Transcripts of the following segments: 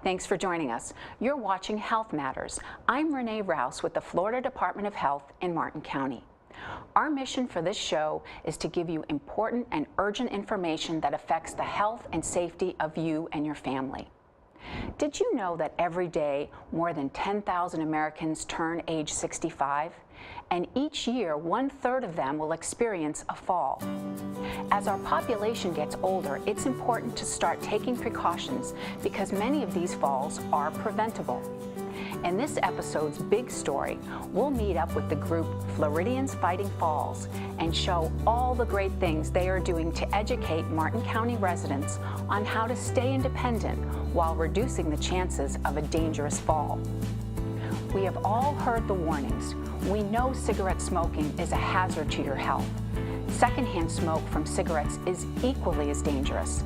thanks for joining us. You're watching Health Matters. I'm Renee Rouse with the Florida Department of Health in Martin County. Our mission for this show is to give you important and urgent information that affects the health and safety of you and your family. Did you know that every day more than 10,000 Americans turn age 65? And each year, 1/3 of them will experience a fall. As our population gets older, it's important to start taking precautions because many of these falls are preventable. In this episode's big story, we'll meet up with the group Floridians Fighting Falls and show all the great things they are doing to educate Martin County residents on how to stay independent while reducing the chances of a dangerous fall. We have all heard the warnings. We know cigarette smoking is a hazard to your health. Secondhand smoke from cigarettes is equally as dangerous.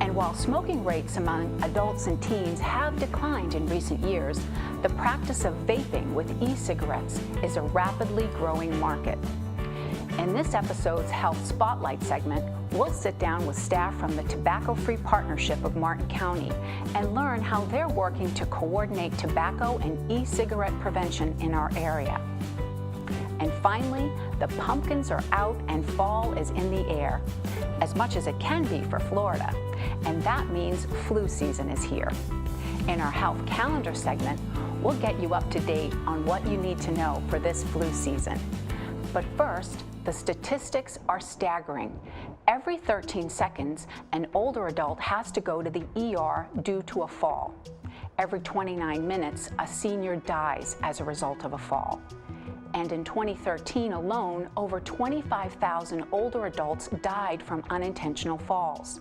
And while smoking rates among adults and teens have declined in recent years, the practice of vaping with e-cigarettes is a rapidly growing market. In this episode's Health Spotlight segment, we'll sit down with staff from the Tobacco-Free Partnership of Martin County and learn how they're working to coordinate tobacco and e-cigarette prevention in our area. And finally, the pumpkins are out and fall is in the air, as much as it can be for Florida. And that means flu season is here. In our health calendar segment, we'll get you up to date on what you need to know for this flu season. But first, the statistics are staggering. Every 13 seconds, an older adult has to go to the ER due to a fall. Every 29 minutes, a senior dies as a result of a fall. And in 2013 alone, over 25,000 older adults died from unintentional falls.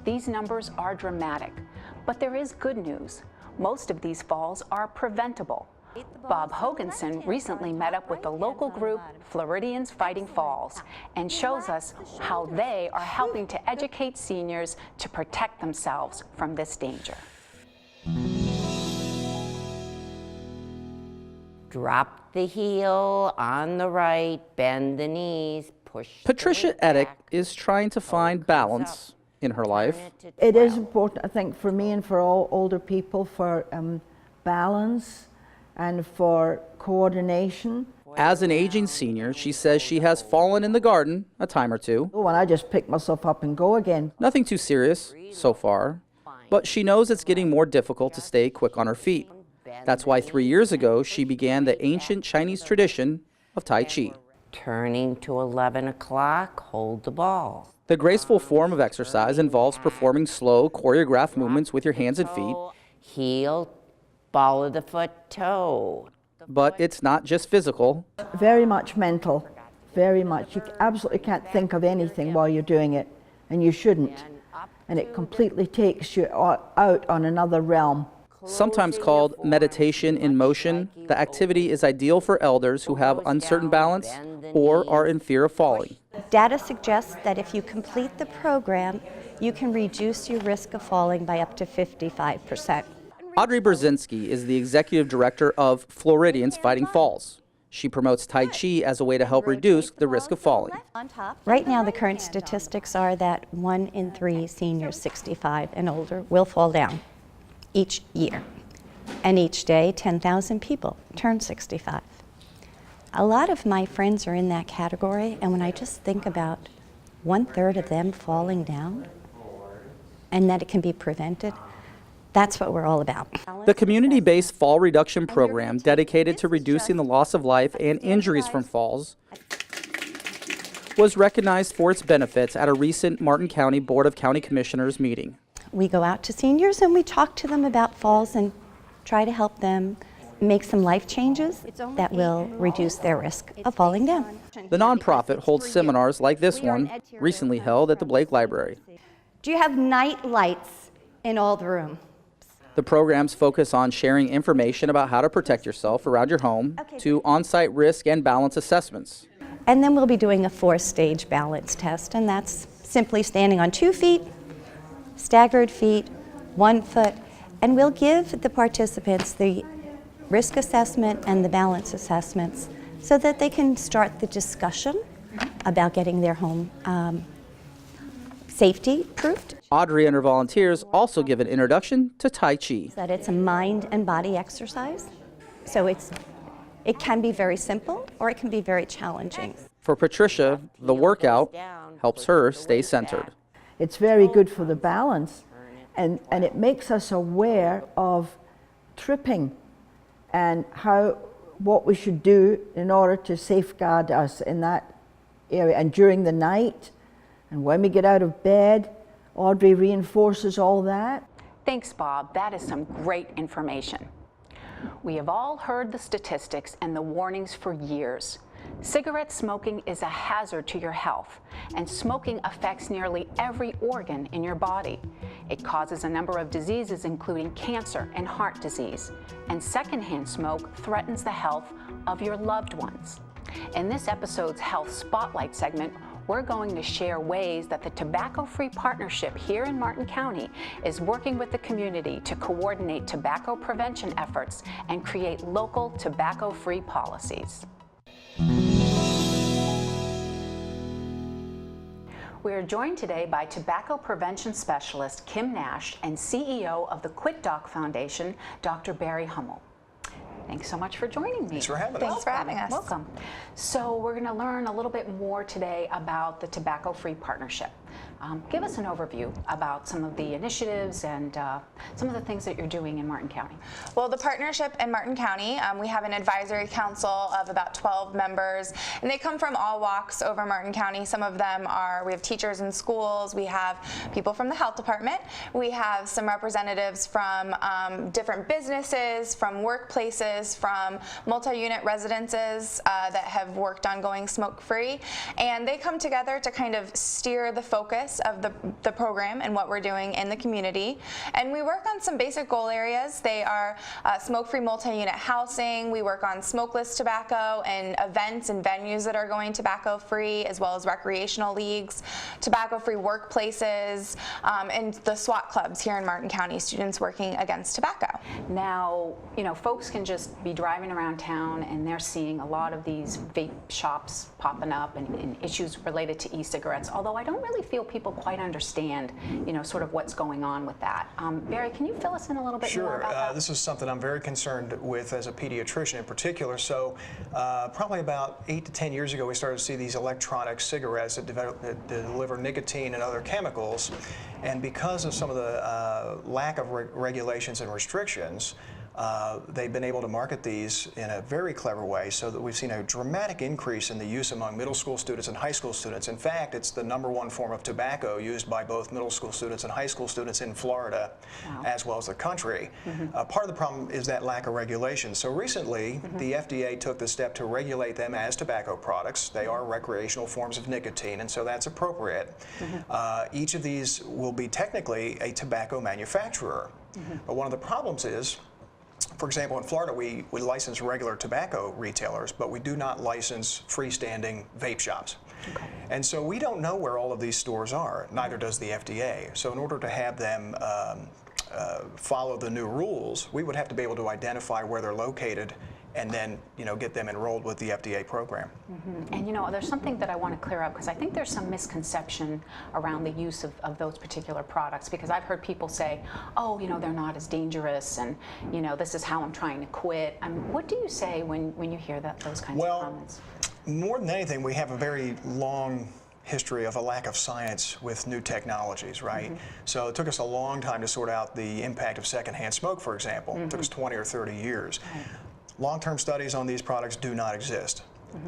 These numbers are dramatic, but there is good news. Most of these falls are preventable. Bob Hoganson recently met up with the local group Floridians Fighting Falls and shows us how they are helping to educate seniors to protect themselves from this danger. Drop the heel on the right, bend the knees, push. Patricia Edick is trying to find balance in her life. It is important, I think, for me and for all older people, for balance and for coordination. As an aging senior, she says she has fallen in the garden a time or two. Oh, and I just pick myself up and go again. Nothing too serious so far, but she knows it's getting more difficult to stay quick on her feet. That's why 3 years ago, she began the ancient Chinese tradition of Tai Chi. Turning to 11 o'clock, hold the ball. The graceful form of exercise involves performing slow, choreographed movements with your hands and feet. Heel, ball of the foot, toe. But it's not just physical. Very much mental, very much. You absolutely can't think of anything while you're doing it, and you shouldn't. And it completely takes you out on another realm. Sometimes called meditation in motion, the activity is ideal for elders who have uncertain balance or are in fear of falling. Data suggests that if you complete the program, you can reduce your risk of falling by up to 55%. Audrey Brzezinski is the executive director of Floridians Fighting Falls. She promotes Tai Chi as a way to help reduce the risk of falling. Right now, the current statistics are that 1 in 3 seniors 65 and older will fall down each year. And each day, 10,000 people turn 65. A lot of my friends are in that category, and when I just think about 1/3 of them falling down and that it can be prevented, that's what we're all about. The community-based fall reduction program dedicated to reducing the loss of life and injuries from falls was recognized for its benefits at a recent Martin County Board of County Commissioners meeting. We go out to seniors and we talk to them about falls and try to help them make some life changes that will reduce their risk of falling down. The nonprofit holds seminars like this one, recently held at the Blake Library. Do you have night lights in all the rooms? The programs focus on sharing information about how to protect yourself around your home to on-site risk and balance assessments. And then we'll be doing a 4-stage balance test, and that's simply standing on 2 feet, staggered feet, 1 foot, and we'll give the participants the risk assessment and the balance assessments so that they can start the discussion about getting their home MCTV-produced. Audrey and her volunteers also give an introduction to Tai Chi. That it's a mind and body exercise. So it can be very simple or it can be very challenging. For Patricia, the workout helps her stay centered. It's very good for the balance, and it makes us aware of tripping and what we should do in order to safeguard us in that area. And during the night, and when we get out of bed, Audrey reinforces all that. Thanks, Bob. That is some great information. We have all heard the statistics and the warnings for years. Cigarette smoking is a hazard to your health, and smoking affects nearly every organ in your body. It causes a number of diseases, including cancer and heart disease, and secondhand smoke threatens the health of your loved ones. In this episode's Health Spotlight segment, we're going to share ways that the Tobacco-Free Partnership here in Martin County is working with the community to coordinate tobacco prevention efforts and create local tobacco-free policies. We are joined today by tobacco prevention specialist Kim Nash and CEO of the Quit Doc Foundation, Dr. Barry Hummel. Thanks so much for joining me. Thanks for having us. Thanks for having us. Welcome. So we're going to learn a little bit more today about the Tobacco-Free Partnership. Give us an overview about some of the initiatives and some of the things that you're doing in Martin County. Well, the partnership in Martin County, we have an advisory council of about 12 members, and they come from all walks over Martin County. Some of them we have teachers in schools, we have people from the health department, we have some representatives from different businesses, from workplaces, from multi-unit residences that have worked on going smoke-free, and they come together to kind of steer the focus of the program and what we're doing in the community. And we work on some basic goal areas. They are smoke-free multi-unit housing. We work on smokeless tobacco and events and venues that are going tobacco-free, as well as recreational leagues, tobacco-free workplaces, and the SWAT clubs here in Martin County, students working against tobacco. Now, you know, folks can just be driving around town and they're seeing a lot of these vape shops popping up and issues related to e-cigarettes, although I don't really feel people quite understand, you know, sort of what's going on with that. Barry, can you fill us in a little bit more about that? Sure. This is something I'm very concerned with as a pediatrician in particular. So probably about 8 to 10 years ago, we started to see these electronic cigarettes that deliver nicotine and other chemicals. And because of some of the lack of regulations and restrictions, they've been able to market these in a very clever way, so that we've seen a dramatic increase in the use among middle school students and high school students. In fact, it's the #1 form of tobacco used by both middle school students and high school students in Florida, as well as the country. Part of the problem is that lack of regulation. So recently, the FDA took the step to regulate them as tobacco products. They are recreational forms of nicotine, and so that's appropriate. Each of these will be technically a tobacco manufacturer. But one of the problems is, for example, in Florida, we license regular tobacco retailers, but we do not license freestanding vape shops. And so we don't know where all of these stores are, neither does the FDA. So in order to have them follow the new rules, we would have to be able to identify where they're located and then, you know, get them enrolled with the FDA program. And you know, there's something that I want to clear up, because I think there's some misconception around the use of those particular products, because I've heard people say, oh, you know, they're not as dangerous, and, you know, this is how I'm trying to quit. What do you say when you hear those kinds of comments? More than anything, we have a very long history of a lack of science with new technologies, right? So it took us a long time to sort out the impact of secondhand smoke, for example. It took us 20 or 30 years. Long-term studies on these products do not exist.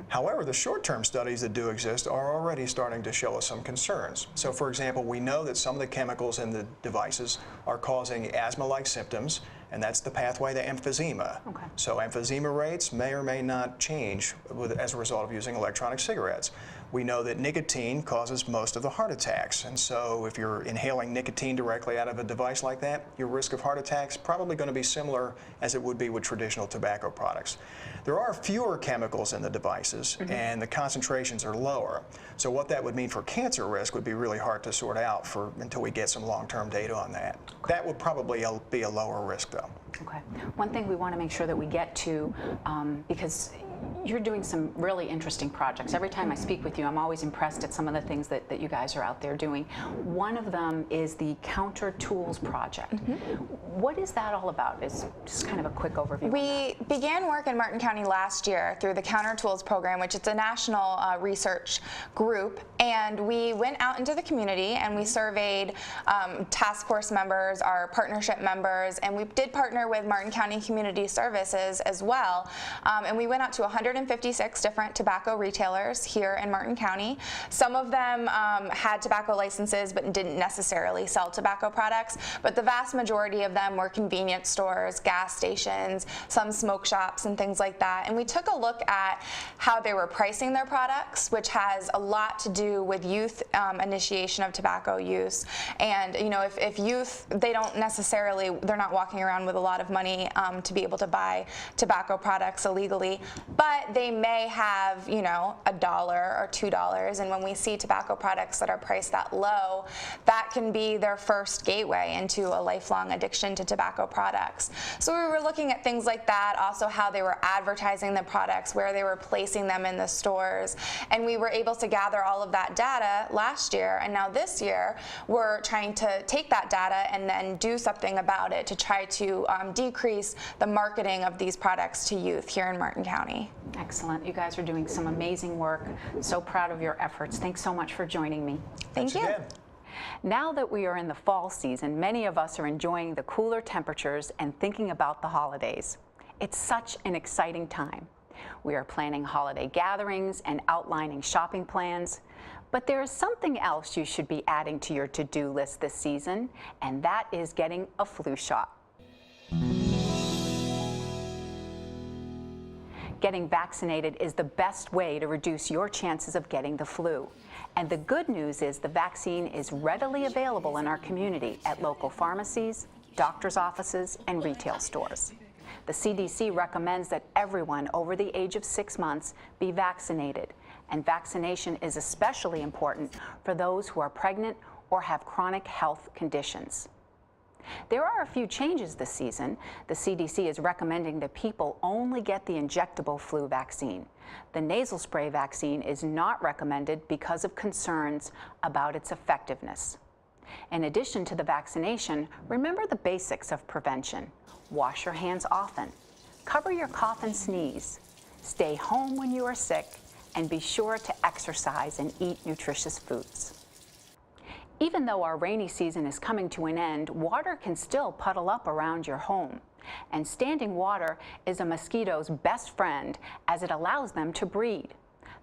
However, the short-term studies that do exist are already starting to show us some concerns. So, for example, we know that some of the chemicals in the devices are causing asthma-like symptoms, and that's the pathway to emphysema. So emphysema rates may or may not change as a result of using electronic cigarettes. We know that nicotine causes most of the heart attacks, and so if you're inhaling nicotine directly out of a device like that, your risk of heart attacks is probably going to be similar as it would be with traditional tobacco products. There are fewer chemicals in the devices, and the concentrations are lower. So what that would mean for cancer risk would be really hard to sort out until we get some long-term data on that. That would probably be a lower risk, though. Okay. One thing we want to make sure that we get to, because You're doing some really interesting projects. Every time I speak with you, I'm always impressed at some of the things that you guys are out there doing. One of them is the Counter Tools Project. What is that all about? It's just kind of a quick overview. We began work in Martin County last year through the Counter Tools program, which is a national research group, and we went out into the community and we surveyed task force members, our partnership members, and we did partner with Martin County Community Services as well, and we went out to 156 different tobacco retailers here in Martin County. Some of them had tobacco licenses but didn't necessarily sell tobacco products, but the vast majority of them were convenience stores, gas stations, some smoke shops and things like that. And we took a look at how they were pricing their products, which has a lot to do with youth initiation of tobacco use. And you know, if youth, they don't necessarily, they're not walking around with a lot of money to be able to buy tobacco products illegally, but they may have, you know, $1 or $2, and when we see tobacco products that are priced that low, that can be their first gateway into a lifelong addiction to tobacco products. So we were looking at things like that, also how they were advertising the products, where they were placing them in the stores, and we were able to gather all of that data last year, and now this year we're trying to take that data and then do something about it to try to decrease the marketing of these products to youth here in Martin County. Excellent. You guys are doing some amazing work. So proud of your efforts. Thanks so much for joining me. Thank you. Now that we are in the fall season, many of us are enjoying the cooler temperatures and thinking about the holidays. It's such an exciting time. We are planning holiday gatherings and outlining shopping plans. But there is something else you should be adding to your to-do list this season, and that is getting a flu shot. Getting vaccinated is the best way to reduce your chances of getting the flu. And the good news is the vaccine is readily available in our community at local pharmacies, doctor's offices, and retail stores. The CDC recommends that everyone over the age of 6 months be vaccinated, and vaccination is especially important for those who are pregnant or have chronic health conditions. There are a few changes this season. The CDC is recommending that people only get the injectable flu vaccine. The nasal spray vaccine is not recommended because of concerns about its effectiveness. In addition to the vaccination, remember the basics of prevention. Wash your hands often. Cover your cough and sneeze. Stay home when you are sick, and be sure to exercise and eat nutritious foods. Even though our rainy season is coming to an end, water can still puddle up around your home. And standing water is a mosquito's best friend as it allows them to breed.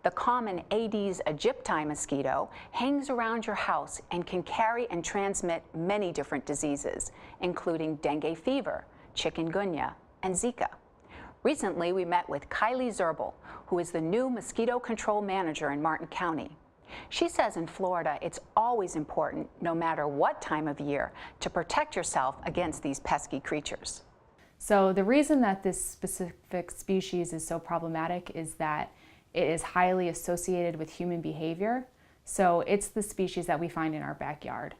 The common Aedes aegypti mosquito hangs around your house and can carry and transmit many different diseases, including dengue fever, chikungunya, and Zika. Recently, we met with Kylie Zerbel, who is the new mosquito control manager in Martin County. She says in Florida, it's always important, no matter what time of year, to protect yourself against these pesky creatures. So the reason that this specific species is so problematic is that it is highly associated with human behavior. So it's the species that we find in our backyard.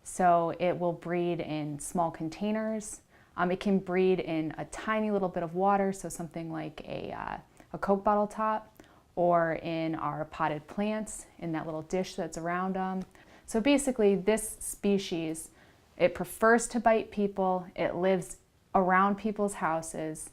So it will breed in small containers. It can breed in a tiny little bit of water, so something like a Coke bottle top, or in our potted plants, in that little dish that's around them. So basically this species, it prefers to bite people, it lives around people's houses,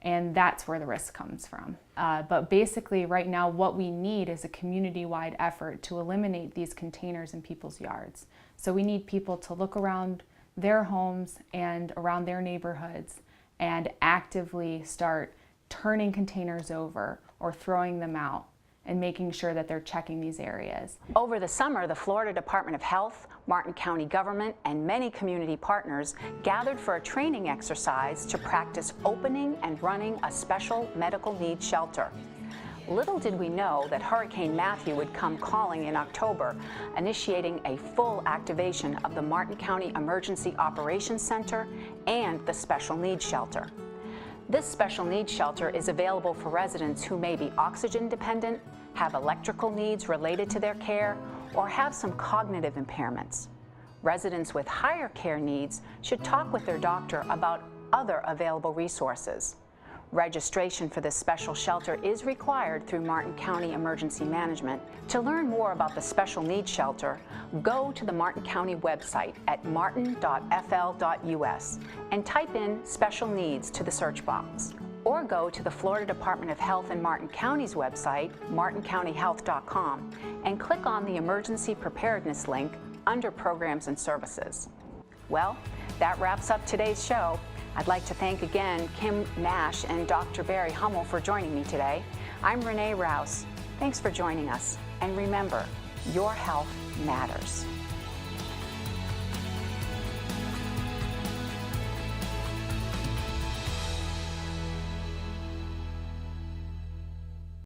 and that's where the risk comes from. But basically right now what we need is a community-wide effort to eliminate these containers in people's yards. So we need people to look around their homes and around their neighborhoods and actively start turning containers over or throwing them out and making sure that they're checking these areas. Over the summer, the Florida Department of Health, Martin County government, and many community partners gathered for a training exercise to practice opening and running a special medical needs shelter. Little did we know that Hurricane Matthew would come calling in October, initiating a full activation of the Martin County Emergency Operations Center and the Special Needs Shelter. This special needs shelter is available for residents who may be oxygen dependent, have electrical needs related to their care, or have some cognitive impairments. Residents with higher care needs should talk with their doctor about other available resources. Registration for this special shelter is required through Martin County Emergency Management. To learn more about the special needs shelter, go to the Martin County website at martin.fl.us and type in special needs to the search box. Or go to the Florida Department of Health in Martin County's website, martincountyhealth.com, and click on the Emergency Preparedness link under Programs and Services. Well, that wraps up today's show. I'd like to thank again Kim Nash and Dr. Barry Hummel for joining me today. I'm Renee Rouse. Thanks for joining us. And remember, your health matters.